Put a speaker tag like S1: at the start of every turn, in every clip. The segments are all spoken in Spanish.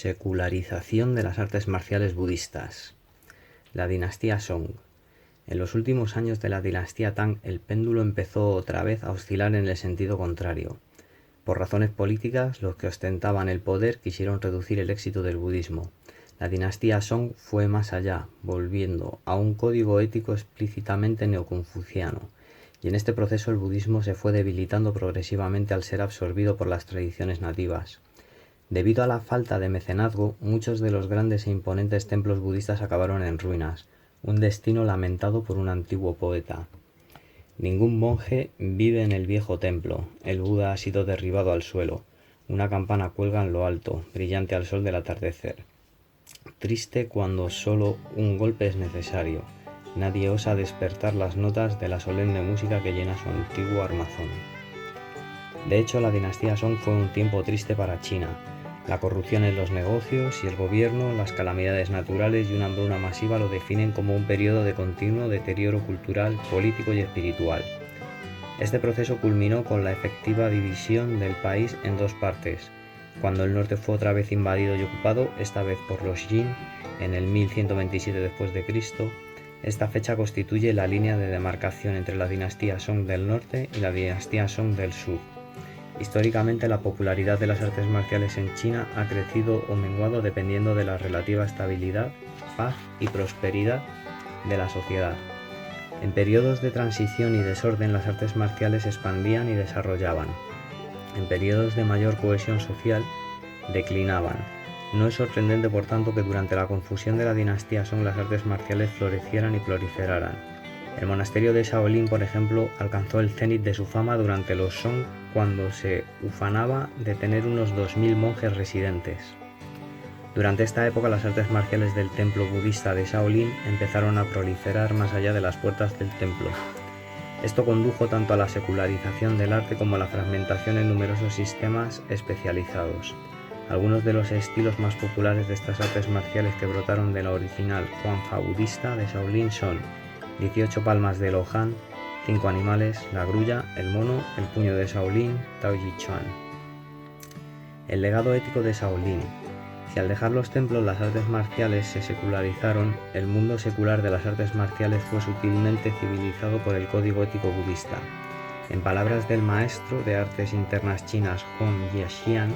S1: Secularización de las artes marciales budistas. La dinastía Song. En los últimos años de la dinastía Tang, el péndulo empezó otra vez a oscilar en el sentido contrario. Por razones políticas, los que ostentaban el poder quisieron reducir el éxito del budismo. La dinastía Song fue más allá, volviendo a un código ético explícitamente neoconfuciano, y en este proceso el budismo se fue debilitando progresivamente al ser absorbido por las tradiciones nativas. Debido a la falta de mecenazgo, muchos de los grandes e imponentes templos budistas acabaron en ruinas, un destino lamentado por un antiguo poeta. Ningún monje vive en el viejo templo, el Buda ha sido derribado al suelo, una campana cuelga en lo alto, brillante al sol del atardecer. Triste cuando solo un golpe es necesario, nadie osa despertar las notas de la solemne música que llena su antiguo armazón. De hecho, la dinastía Song fue un tiempo triste para China. La corrupción en los negocios y el gobierno, las calamidades naturales y una hambruna masiva lo definen como un periodo de continuo deterioro cultural, político y espiritual. Este proceso culminó con la efectiva división del país en dos partes, cuando el norte fue otra vez invadido y ocupado, esta vez por los Jin, en el 1127 d.C. Esta fecha constituye la línea de demarcación entre la dinastía Song del norte y la dinastía Song del sur. Históricamente, la popularidad de las artes marciales en China ha crecido o menguado dependiendo de la relativa estabilidad, paz y prosperidad de la sociedad. En periodos de transición y desorden, las artes marciales se expandían y desarrollaban. En periodos de mayor cohesión social, declinaban. No es sorprendente, por tanto, que durante la confusión de la dinastía Song las artes marciales florecieran y proliferaran. El monasterio de Shaolin, por ejemplo, alcanzó el cenit de su fama durante los Song, cuando se ufanaba de tener unos 2000 monjes residentes. Durante esta época, las artes marciales del templo budista de Shaolin empezaron a proliferar más allá de las puertas del templo. Esto condujo tanto a la secularización del arte como a la fragmentación en numerosos sistemas especializados. Algunos de los estilos más populares de estas artes marciales que brotaron de la original Huanfa budista de Shaolin son 18 palmas de Lohan, 5 animales, la grulla, el mono, el puño de Shaolin, Taoyi Chuan. El legado ético de Shaolin. Si al dejar los templos las artes marciales se secularizaron, el mundo secular de las artes marciales fue sutilmente civilizado por el código ético budista. En palabras del maestro de artes internas chinas Hong Yexian,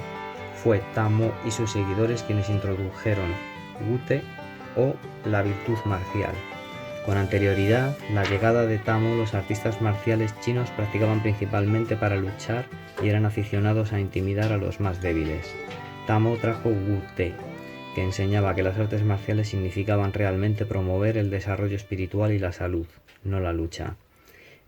S1: fue Tamo y sus seguidores quienes introdujeron Wute o la virtud marcial. Con anterioridad, la llegada de Tamo, los artistas marciales chinos practicaban principalmente para luchar y eran aficionados a intimidar a los más débiles. Tamo trajo Wute, que enseñaba que las artes marciales significaban realmente promover el desarrollo espiritual y la salud, no la lucha.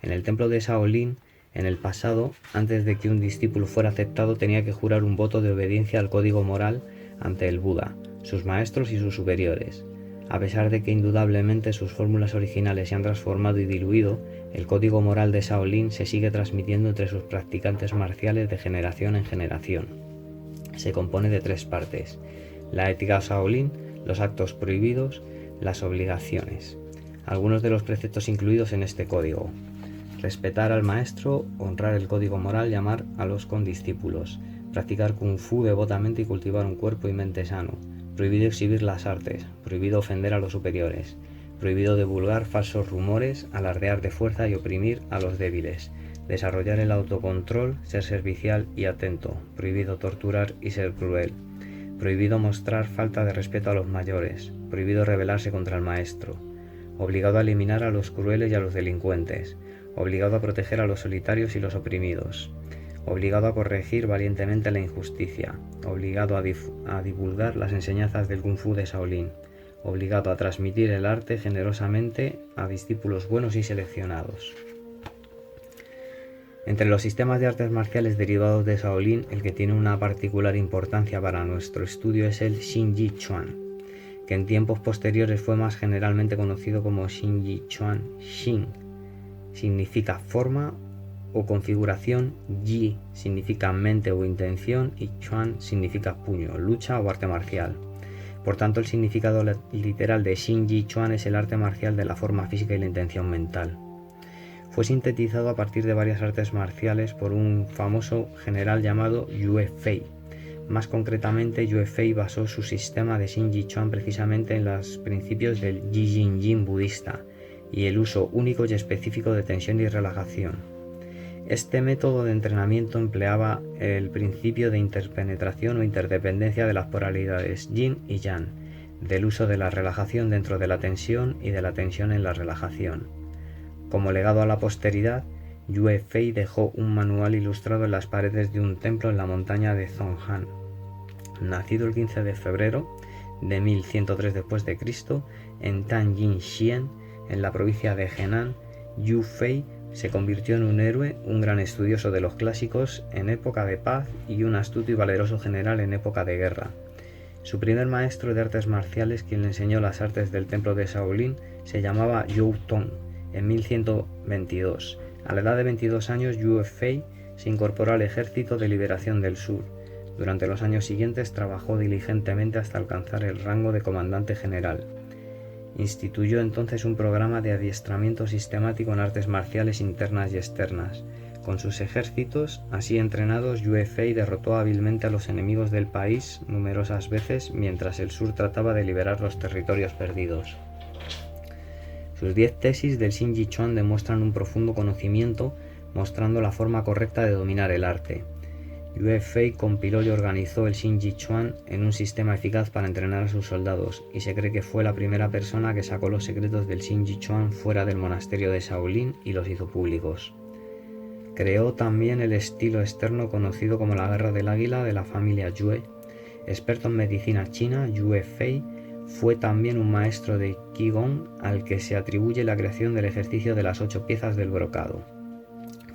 S1: En el templo de Shaolin, en el pasado, antes de que un discípulo fuera aceptado, tenía que jurar un voto de obediencia al código moral ante el Buda, sus maestros y sus superiores. A pesar de que indudablemente sus fórmulas originales se han transformado y diluido, el código moral de Shaolin se sigue transmitiendo entre sus practicantes marciales de generación en generación. Se compone de tres partes: la ética Shaolin, los actos prohibidos, las obligaciones. Algunos de los preceptos incluidos en este código: respetar al maestro, honrar el código moral, llamar a los condiscípulos, practicar kung fu devotamente y cultivar un cuerpo y mente sano. Prohibido exhibir las artes, prohibido ofender a los superiores, prohibido divulgar falsos rumores, alardear de fuerza y oprimir a los débiles, desarrollar el autocontrol, ser servicial y atento, prohibido torturar y ser cruel, prohibido mostrar falta de respeto a los mayores, prohibido rebelarse contra el maestro, obligado a eliminar a los crueles y a los delincuentes, obligado a proteger a los solitarios y los oprimidos, obligado a corregir valientemente la injusticia, obligado a divulgar las enseñanzas del Kung Fu de Shaolin, obligado a transmitir el arte generosamente a discípulos buenos y seleccionados. Entre los sistemas de artes marciales derivados de Shaolin, el que tiene una particular importancia para nuestro estudio es el Xingyi Chuan, que en tiempos posteriores fue más generalmente conocido como Xingyi Chuan Xing. Significa forma o configuración, Yi significa mente o intención y Chuan significa puño, lucha o arte marcial. Por tanto, el significado literal de Xingyi Chuan es el arte marcial de la forma física y la intención mental. Fue sintetizado a partir de varias artes marciales por un famoso general llamado Yue Fei, Más concretamente, Yue Fei basó su sistema de Shin Ji Chuan precisamente en los principios del Yi Jin Yin budista y el uso único y específico de tensión y relajación. Este método de entrenamiento empleaba el principio de interpenetración o interdependencia de las polaridades Yin y Yang, del uso de la relajación dentro de la tensión y de la tensión en la relajación. Como legado a la posteridad, Yue Fei dejó un manual ilustrado en las paredes de un templo en la montaña de Zhonghan. Nacido el 15 de febrero de 1103 d.C. en Tanjin-Xian, en la provincia de Henan, Yue Fei se convirtió en un héroe, un gran estudioso de los clásicos en época de paz y un astuto y valeroso general en época de guerra. Su primer maestro de artes marciales, quien le enseñó las artes del templo de Shaolin, se llamaba Zhou Tong en 1122. A la edad de 22 años, Yue Fei se incorporó al Ejército de Liberación del Sur. Durante los años siguientes trabajó diligentemente hasta alcanzar el rango de comandante general. Instituyó entonces un programa de adiestramiento sistemático en artes marciales internas y externas. Con sus ejércitos así entrenados, Yue Fei derrotó hábilmente a los enemigos del país numerosas veces mientras el sur trataba de liberar los territorios perdidos. Sus 10 tesis del Shin Ji Chuan demuestran un profundo conocimiento, mostrando la forma correcta de dominar el arte. Yue Fei compiló y organizó el Shin Ji Chuan en un sistema eficaz para entrenar a sus soldados, y se cree que fue la primera persona que sacó los secretos del Shin Ji Chuan fuera del monasterio de Shaolin y los hizo públicos. Creó también el estilo externo conocido como la Guerra del Águila de la familia Yue. Experto en medicina china, Yue Fei fue también un maestro de Qigong al que se atribuye la creación del ejercicio de las 8 piezas del brocado.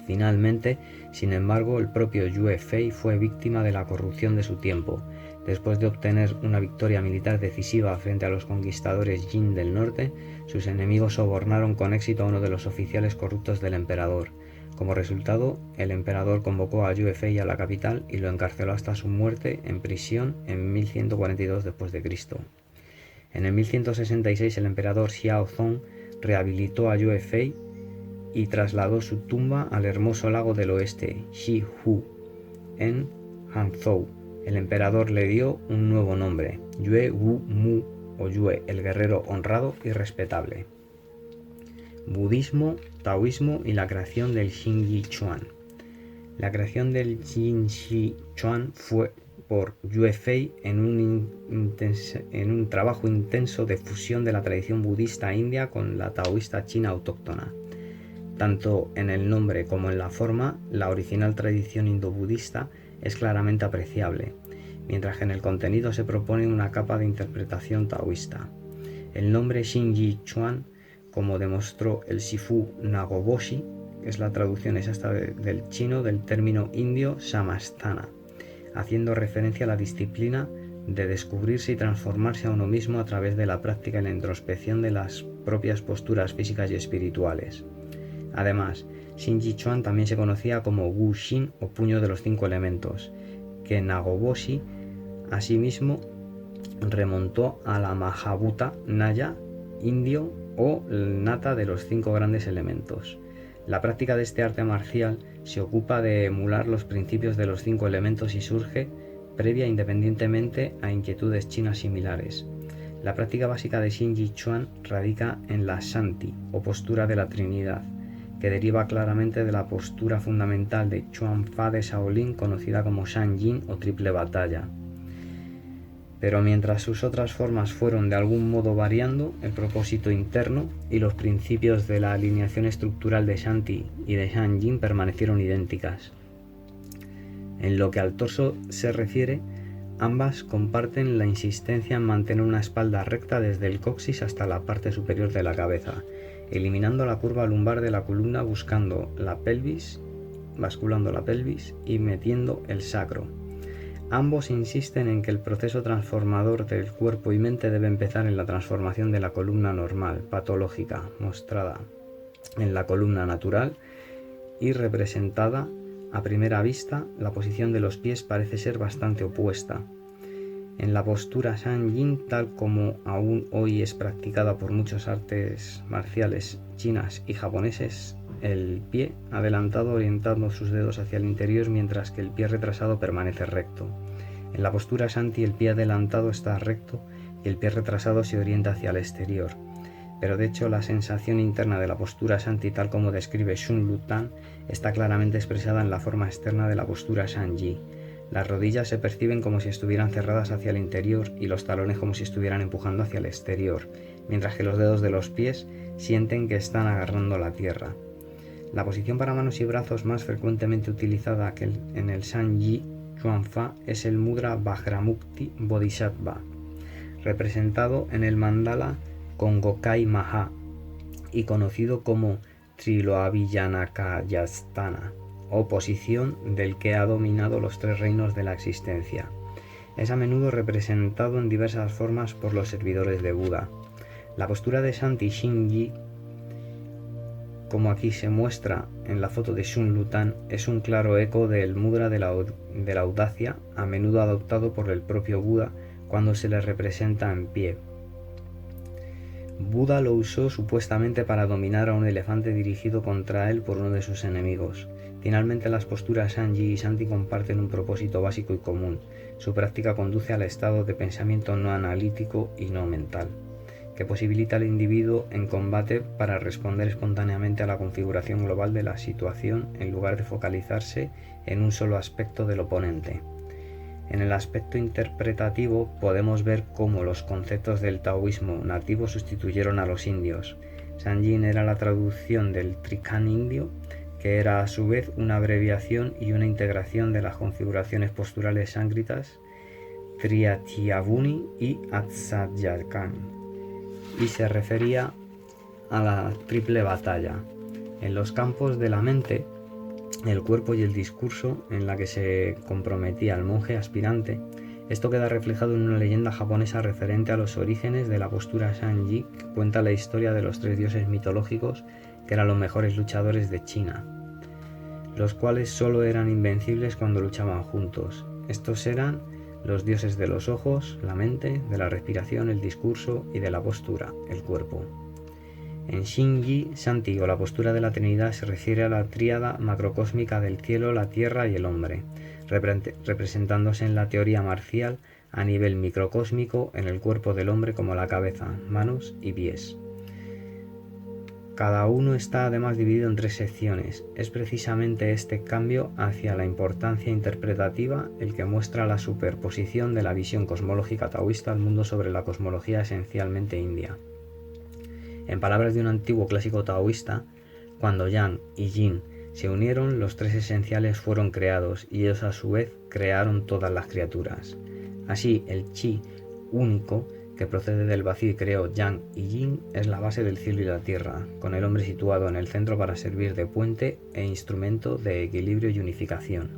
S1: Finalmente, sin embargo, el propio Yue Fei fue víctima de la corrupción de su tiempo. Después de obtener una victoria militar decisiva frente a los conquistadores Jin del norte, sus enemigos sobornaron con éxito a uno de los oficiales corruptos del emperador. Como resultado, el emperador convocó a Yue Fei a la capital y lo encarceló hasta su muerte en prisión en 1142 d.C. En el 1166 el emperador Xiaozong rehabilitó a Yue Fei y trasladó su tumba al hermoso lago del oeste, Xihu, en Hanzhou. El emperador le dio un nuevo nombre, Yue Wu Mu, o Yue, el guerrero honrado y respetable. Budismo, taoísmo y la creación del Shin Ji Chuan. La creación del Shin Ji Chuan fue por Yue Fei en un trabajo intenso de fusión de la tradición budista india con la taoísta china autóctona. Tanto en el nombre como en la forma, la original tradición indo-budista es claramente apreciable, mientras que en el contenido se propone una capa de interpretación taoísta. El nombre Shin Ji Chuan, como demostró el Shifu Nagoboshi, es la traducción exacta del chino del término indio Samasthana, haciendo referencia a la disciplina de descubrirse y transformarse a uno mismo a través de la práctica y la introspección de las propias posturas físicas y espirituales. Además, Shin Ji Chuan también se conocía como Wu Shin o puño de los 5 elementos, que Nagoboshi asimismo remontó a la Mahabhuta Naya indio o nata de los 5 grandes elementos. La práctica de este arte marcial se ocupa de emular los principios de los 5 elementos y surge previa independientemente a inquietudes chinas similares. La práctica básica de Shin Ji Chuan radica en la Shanti o postura de la Trinidad, que deriva claramente de la postura fundamental de Chuan Fa de Shaolin conocida como Shan Yin o triple batalla. Pero mientras sus otras formas fueron de algún modo variando, el propósito interno y los principios de la alineación estructural de Shanti y de Shan Yin permanecieron idénticas. En lo que al torso se refiere, ambas comparten la insistencia en mantener una espalda recta desde el coxis hasta la parte superior de la cabeza, eliminando la curva lumbar de la columna basculando la pelvis y metiendo el sacro. Ambos insisten en que el proceso transformador del cuerpo y mente debe empezar en la transformación de la columna normal, patológica, mostrada en la columna natural y representada a primera vista. La posición de los pies parece ser bastante opuesta. En la postura Shan Yin, tal como aún hoy es practicada por muchos artes marciales chinas y japoneses, el pie adelantado orientando sus dedos hacia el interior mientras que el pie retrasado permanece recto. En la postura Shanti el pie adelantado está recto y el pie retrasado se orienta hacia el exterior. Pero de hecho la sensación interna de la postura Shanti, tal como describe Shun Lutan, está claramente expresada en la forma externa de la postura Shanji. Las rodillas se perciben como si estuvieran cerradas hacia el interior y los talones como si estuvieran empujando hacia el exterior, mientras que los dedos de los pies sienten que están agarrando la tierra. La posición para manos y brazos más frecuentemente utilizada en el Shanji Chuanfa es el mudra Vajramukti Bodhisattva, representado en el mandala con Gokai Maha y conocido como Triloavillanakayastana, o posición del que ha dominado los tres reinos de la existencia. Es a menudo representado en diversas formas por los servidores de Buda. La postura de Shanti Shinji, como aquí se muestra en la foto de Shun Lutan, es un claro eco del mudra de la audacia, a menudo adoptado por el propio Buda cuando se le representa en pie. Buda lo usó supuestamente para dominar a un elefante dirigido contra él por uno de sus enemigos. Finalmente, las posturas Shanji y Shanti comparten un propósito básico y común. Su práctica conduce al estado de pensamiento no analítico y no mental, que posibilita al individuo en combate para responder espontáneamente a la configuración global de la situación en lugar de focalizarse en un solo aspecto del oponente. En el aspecto interpretativo podemos ver cómo los conceptos del taoísmo nativo sustituyeron a los indios. Sanjin era la traducción del Trikan indio, que era a su vez una abreviación y una integración de las configuraciones posturales sánscritas Triatyavuni y Atsajakan, y se refería a la triple batalla en los campos de la mente, el cuerpo y el discurso, en la que se comprometía el monje aspirante. Esto queda reflejado en una leyenda japonesa referente a los orígenes de la postura Shanji, que cuenta la historia de los tres dioses mitológicos que eran los mejores luchadores de China, los cuales solo eran invencibles cuando luchaban juntos. Estos eran los dioses de los ojos, la mente, de la respiración, el discurso y de la postura, el cuerpo. En Shinji, Shanti o la postura de la Trinidad se refiere a la tríada macrocósmica del cielo, la tierra y el hombre, representándose en la teoría marcial a nivel microcósmico en el cuerpo del hombre como la cabeza, manos y pies. Cada uno está además dividido en tres secciones. Es precisamente este cambio hacia la importancia interpretativa el que muestra la superposición de la visión cosmológica taoísta al mundo sobre la cosmología esencialmente india. En palabras de un antiguo clásico taoísta, cuando Yang y Yin se unieron, los tres esenciales fueron creados y ellos a su vez crearon todas las criaturas. Así, el Chi único, que procede del vacío y creó Yang y Yin, es la base del cielo y la tierra, con el hombre situado en el centro para servir de puente e instrumento de equilibrio y unificación.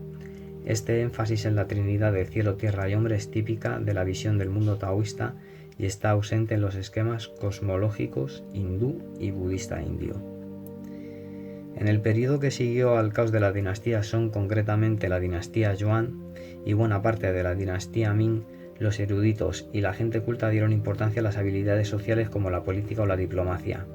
S1: Este énfasis en la trinidad de cielo, tierra y hombre es típica de la visión del mundo taoísta y está ausente en los esquemas cosmológicos hindú y budista indio. En el periodo que siguió al caos de la dinastía Song, concretamente la dinastía Yuan y buena parte de la dinastía Ming, los eruditos y la gente culta dieron importancia a las habilidades sociales como la política o la diplomacia.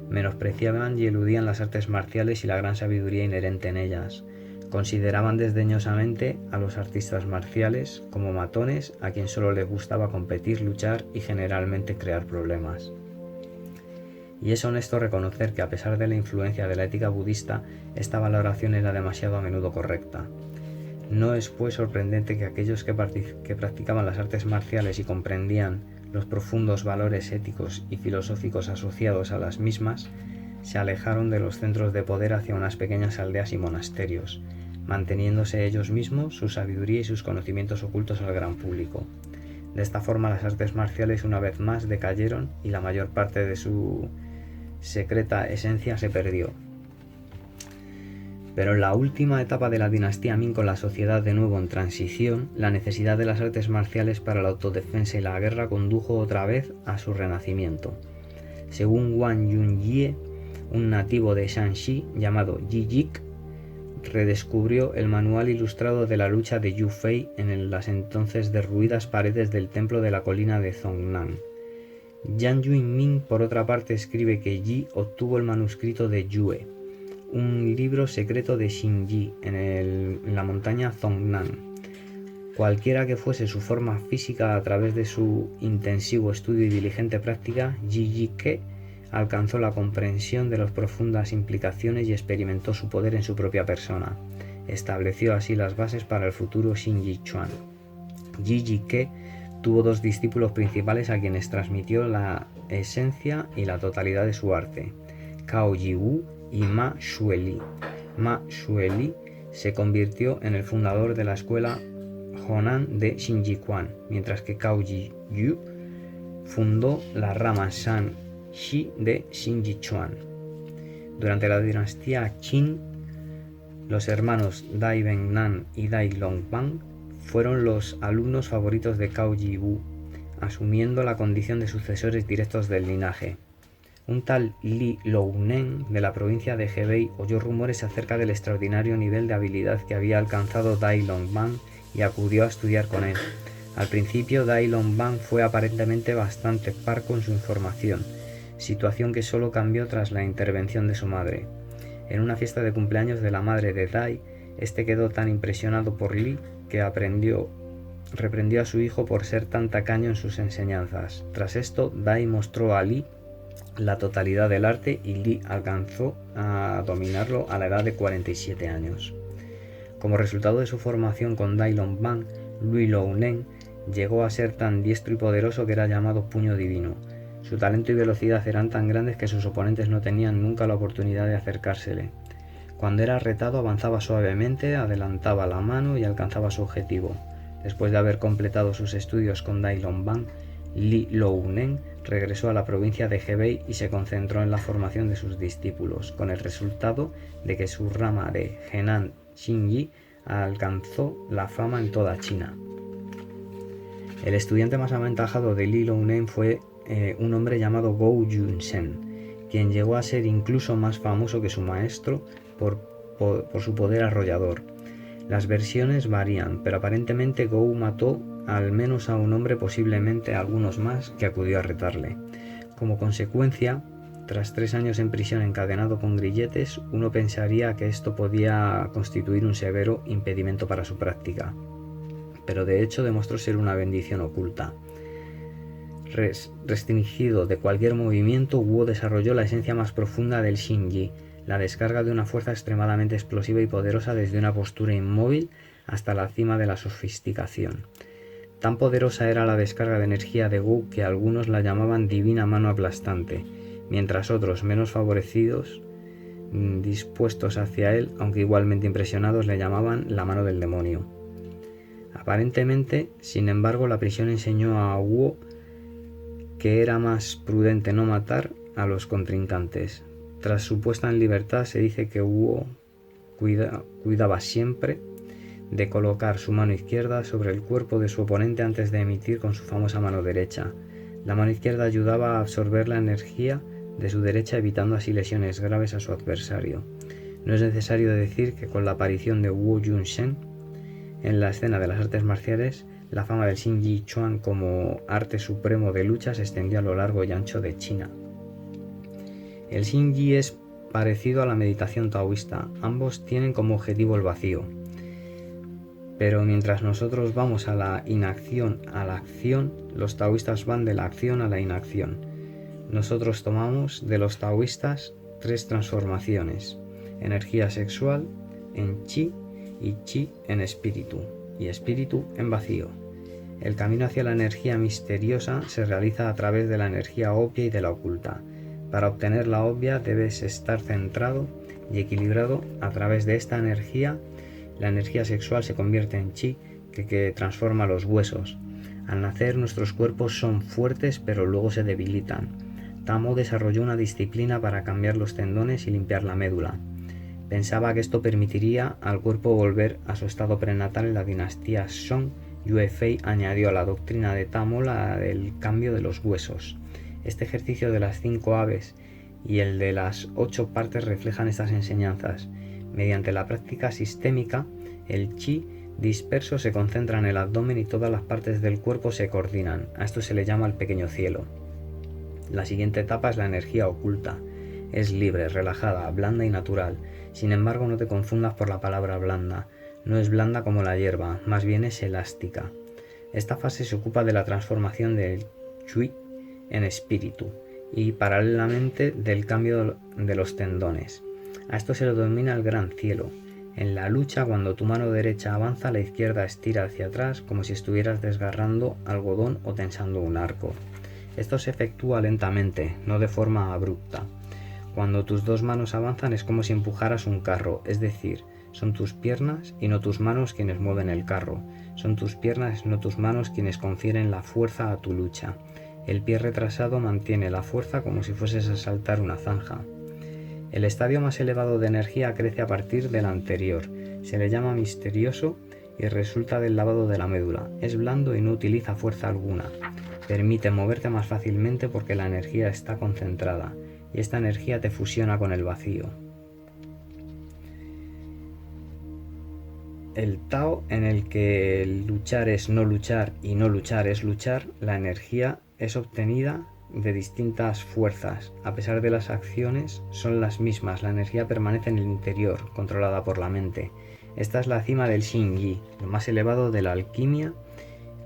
S1: Menospreciaban y eludían las artes marciales y la gran sabiduría inherente en ellas. Consideraban desdeñosamente a los artistas marciales como matones a quien solo les gustaba competir, luchar y generalmente crear problemas. Y es honesto reconocer que a pesar de la influencia de la ética budista, esta valoración era demasiado a menudo correcta. No es pues sorprendente que aquellos que practicaban las artes marciales y comprendían los profundos valores éticos y filosóficos asociados a las mismas, se alejaron de los centros de poder hacia unas pequeñas aldeas y monasterios, manteniéndose ellos mismos, su sabiduría y sus conocimientos ocultos al gran público. De esta forma las artes marciales una vez más decayeron y la mayor parte de su secreta esencia se perdió. Pero en la última etapa de la dinastía Ming, con la sociedad de nuevo en transición, la necesidad de las artes marciales para la autodefensa y la guerra condujo otra vez a su renacimiento. Según Wang Yunyie, un nativo de Shanxi llamado Yi Jik, redescubrió el manual ilustrado de la lucha de Yu Fei en las entonces derruidas paredes del templo de la colina de Zhongnan. Yang Yuanming, por otra parte, escribe que Yi obtuvo el manuscrito de Yue, un libro secreto de Xinyi en la montaña Zhongnan, Cualquiera que fuese su forma física, a través de su intensivo estudio y diligente práctica, Yi-Ke alcanzó la comprensión de las profundas implicaciones y experimentó su poder en su propia persona. Estableció así las bases para el futuro Shinji Chuan. Yi-Ke tuvo dos discípulos principales a quienes transmitió la esencia y la totalidad de su arte: Cao Yiwu y Ma Xueli. Ma Xueli se convirtió en el fundador de la escuela Honan de Shinji Quan, mientras que Cao Yiwu fundó la rama Shan Shi de Shinji Chuan. Durante la dinastía Qin, los hermanos Dai Bengnan y Dai Longbang fueron los alumnos favoritos de Cao Yiwu, asumiendo la condición de sucesores directos del linaje. Un tal Li Lounen de la provincia de Hebei oyó rumores acerca del extraordinario nivel de habilidad que había alcanzado Dai Longbang y acudió a estudiar con él. Al principio, Dai Longbang fue aparentemente bastante parco en su información, situación que solo cambió tras la intervención de su madre. En una fiesta de cumpleaños de la madre de Dai, este quedó tan impresionado por Li que reprendió a su hijo por ser tan tacaño en sus enseñanzas. Tras esto, Dai mostró a Li la totalidad del arte y Li alcanzó a dominarlo a la edad de 47 años. Como resultado de su formación con Dai Longbang, Li Lounen llegó a ser tan diestro y poderoso que era llamado Puño Divino. Su talento y velocidad eran tan grandes que sus oponentes no tenían nunca la oportunidad de acercársele. Cuando era retado, avanzaba suavemente, adelantaba la mano y alcanzaba su objetivo. Después de haber completado sus estudios con Dai Longbang, Li Lounen regresó a la provincia de Hebei y se concentró en la formación de sus discípulos, con el resultado de que su rama de Henan Xingyi alcanzó la fama en toda China. El estudiante más aventajado de Li Lounen fue un hombre llamado Gou Yunshen, quien llegó a ser incluso más famoso que su maestro por su poder arrollador. Las versiones varían, pero aparentemente Gou mató al menos a un hombre, posiblemente a algunos más, que acudió a retarle. Como consecuencia, tras 3 años en prisión encadenado con grilletes, uno pensaría que esto podía constituir un severo impedimento para su práctica, pero de hecho demostró ser una bendición oculta. Restringido de cualquier movimiento, Wu desarrolló la esencia más profunda del Xingyi, la descarga de una fuerza extremadamente explosiva y poderosa desde una postura inmóvil hasta la cima de la sofisticación. Tan poderosa era la descarga de energía de Wu que algunos la llamaban divina mano aplastante, mientras otros, menos favorecidos, dispuestos hacia él, aunque igualmente impresionados, le llamaban la mano del demonio. Aparentemente, sin embargo, la prisión enseñó a Wu que era más prudente no matar a los contrincantes. Tras su puesta en libertad, se dice que Wu cuidaba siempre de colocar su mano izquierda sobre el cuerpo de su oponente antes de emitir con su famosa mano derecha. La mano izquierda ayudaba a absorber la energía de su derecha, evitando así lesiones graves a su adversario. No es necesario decir que con la aparición de Wu Yunshen en la escena de las artes marciales, la fama del Shinji Chuan como arte supremo de lucha se extendió a lo largo y ancho de China. El Shinji es parecido a la meditación taoísta. Ambos tienen como objetivo el vacío. Pero mientras nosotros vamos a la inacción a la acción, los taoístas van de la acción a la inacción. Nosotros tomamos de los taoístas 3 transformaciones: energía sexual en chi y chi en espíritu, y espíritu en vacío. El camino hacia la energía misteriosa se realiza a través de la energía obvia y de la oculta. Para obtener la obvia debes estar centrado y equilibrado. A través de esta energía, la energía sexual se convierte en chi, que transforma los huesos. Al nacer, nuestros cuerpos son fuertes, pero luego se debilitan. Tamo desarrolló una disciplina para cambiar los tendones y limpiar la médula. Pensaba que esto permitiría al cuerpo volver a su estado prenatal. En la dinastía Song, Yue Fei añadió a la doctrina de Tamo la del cambio de los huesos. Este ejercicio de las 5 aves y el de las 8 partes reflejan estas enseñanzas. Mediante la práctica sistémica, el chi disperso se concentra en el abdomen y todas las partes del cuerpo se coordinan. A esto se le llama el pequeño cielo. La siguiente etapa es la energía oculta. Es libre, relajada, blanda y natural. Sin embargo, no te confundas por la palabra blanda. No es blanda como la hierba, más bien es elástica. Esta fase se ocupa de la transformación del Chui en espíritu y paralelamente del cambio de los tendones. A esto se lo denomina el gran cielo. En la lucha, cuando tu mano derecha avanza, la izquierda estira hacia atrás como si estuvieras desgarrando algodón o tensando un arco. Esto se efectúa lentamente, no de forma abrupta. Cuando tus dos manos avanzan es como si empujaras un carro, es decir, son tus piernas y no tus manos quienes mueven el carro. Son tus piernas y no tus manos quienes confieren la fuerza a tu lucha. El pie retrasado mantiene la fuerza como si fueses a saltar una zanja. El estadio más elevado de energía crece a partir del anterior. Se le llama misterioso y resulta del lavado de la médula. Es blando y no utiliza fuerza alguna. Permite moverte más fácilmente porque la energía está concentrada y esta energía te fusiona con el vacío. El Tao, en el que luchar es no luchar y no luchar es luchar, la energía es obtenida de distintas fuerzas. A pesar de las acciones, son las mismas. La energía permanece en el interior, controlada por la mente. Esta es la cima del Xingyi, lo más elevado de la alquimia,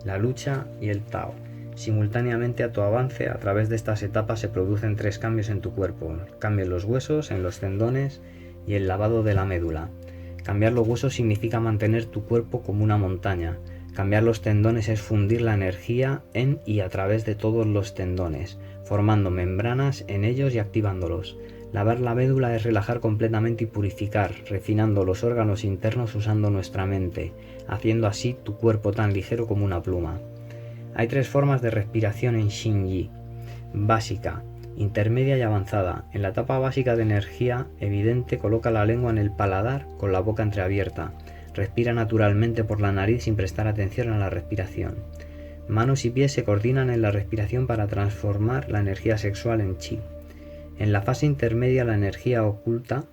S1: la lucha y el Tao. Simultáneamente a tu avance, a través de estas etapas se producen 3 cambios en tu cuerpo. Cambio en los huesos, en los tendones y el lavado de la médula. Cambiar los huesos significa mantener tu cuerpo como una montaña. Cambiar los tendones es fundir la energía en y a través de todos los tendones, formando membranas en ellos y activándolos. Lavar la médula es relajar completamente y purificar, refinando los órganos internos usando nuestra mente, haciendo así tu cuerpo tan ligero como una pluma. Hay 3 formas de respiración en Xingyi: básica, intermedia y avanzada. En la etapa básica de energía evidente, coloca la lengua en el paladar con la boca entreabierta. Respira naturalmente por la nariz sin prestar atención a la respiración. Manos y pies se coordinan en la respiración para transformar la energía sexual en chi. En la fase intermedia, la energía oculta,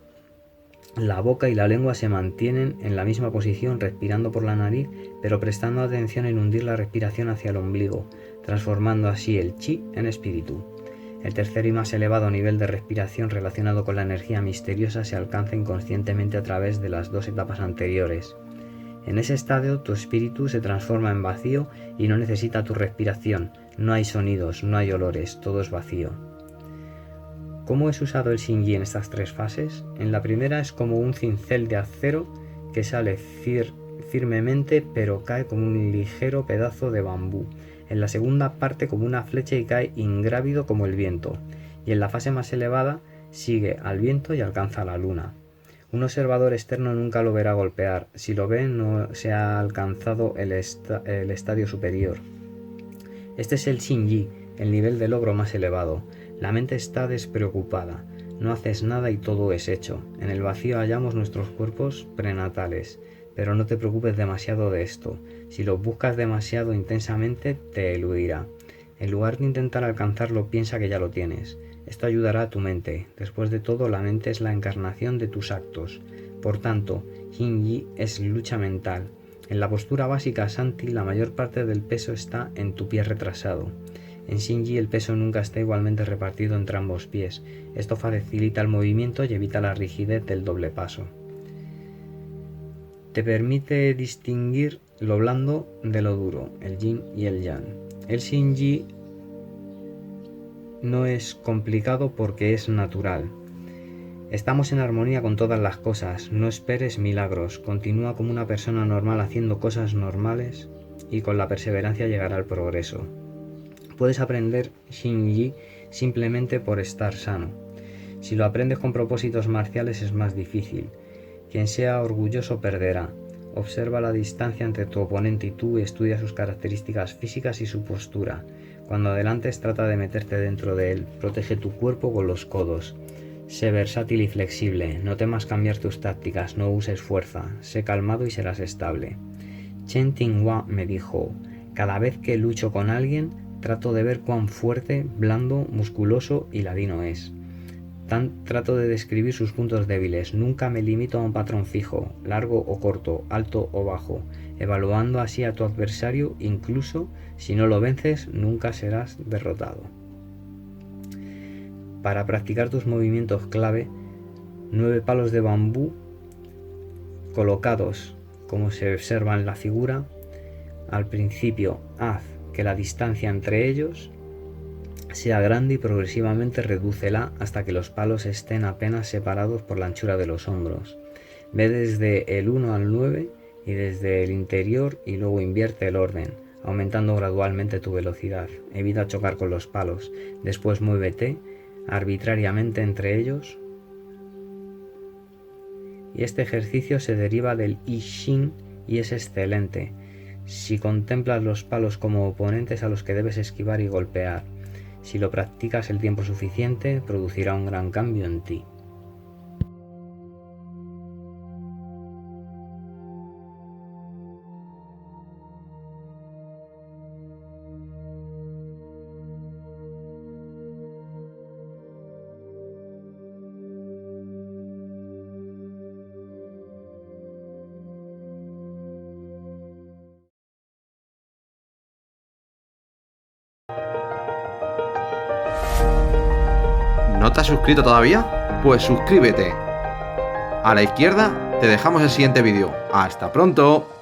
S1: la boca y la lengua se mantienen en la misma posición respirando por la nariz, pero prestando atención en hundir la respiración hacia el ombligo, transformando así el chi en espíritu. El tercer y más elevado nivel de respiración relacionado con la energía misteriosa se alcanza inconscientemente a través de las 2 etapas anteriores. En ese estadio tu espíritu se transforma en vacío y no necesita tu respiración, no hay sonidos, no hay olores, todo es vacío. ¿Cómo es usado el Xingyi en estas 3 fases? En la primera es como un cincel de acero que sale firmemente pero cae como un ligero pedazo de bambú. En la segunda parte como una flecha y cae ingrávido como el viento. Y en la fase más elevada sigue al viento y alcanza la luna. Un observador externo nunca lo verá golpear. Si lo ve, no se ha alcanzado el estadio superior. Este es el Xingyi, el nivel de logro más elevado. La mente está despreocupada. No haces nada y todo es hecho. En el vacío hallamos nuestros cuerpos prenatales. Pero no te preocupes demasiado de esto. Si lo buscas demasiado intensamente, te eludirá. En lugar de intentar alcanzarlo, piensa que ya lo tienes. Esto ayudará a tu mente. Después de todo, la mente es la encarnación de tus actos. Por tanto, Xingyi es lucha mental. En la postura básica Shanti, la mayor parte del peso está en tu pie retrasado. En Xingyi el peso nunca está igualmente repartido entre ambos pies. Esto facilita el movimiento y evita la rigidez del doble paso. Te permite distinguir lo blando de lo duro, el yin y el yang. El Xingyi no es complicado porque es natural. Estamos en armonía con todas las cosas, no esperes milagros, continúa como una persona normal haciendo cosas normales y con la perseverancia llegará al progreso. Puedes aprender Xingyi simplemente por estar sano. Si lo aprendes con propósitos marciales es más difícil. Quien sea orgulloso perderá. Observa la distancia entre tu oponente y tú y estudia sus características físicas y su postura. Cuando adelantes, trata de meterte dentro de él. Protege tu cuerpo con los codos. Sé versátil y flexible. No temas cambiar tus tácticas. No uses fuerza. Sé calmado y serás estable. Chen Tinghua me dijo: cada vez que lucho con alguien, trato de ver cuán fuerte, blando, musculoso y ladino es. Trato de describir sus puntos débiles. Nunca me limito a un patrón fijo, largo o corto, alto o bajo, evaluando así a tu adversario. Incluso si no lo vences, nunca serás derrotado. Para practicar tus movimientos clave, 9 palos de bambú colocados como se observa en la figura. Al principio haz que la distancia entre ellos sea grande y progresivamente redúcela hasta que los palos estén apenas separados por la anchura de los hombros. Ve desde el 1 al 9 y desde el interior y luego invierte el orden, aumentando gradualmente tu velocidad. Evita chocar con los palos. Después muévete arbitrariamente entre ellos. Y este ejercicio se deriva del I Ching y es excelente si contemplas los palos como oponentes a los que debes esquivar y golpear. Si lo practicas el tiempo suficiente, producirá un gran cambio en ti.
S2: ¿No te has suscrito todavía? Pues suscríbete. A la izquierda te dejamos el siguiente vídeo. ¡Hasta pronto!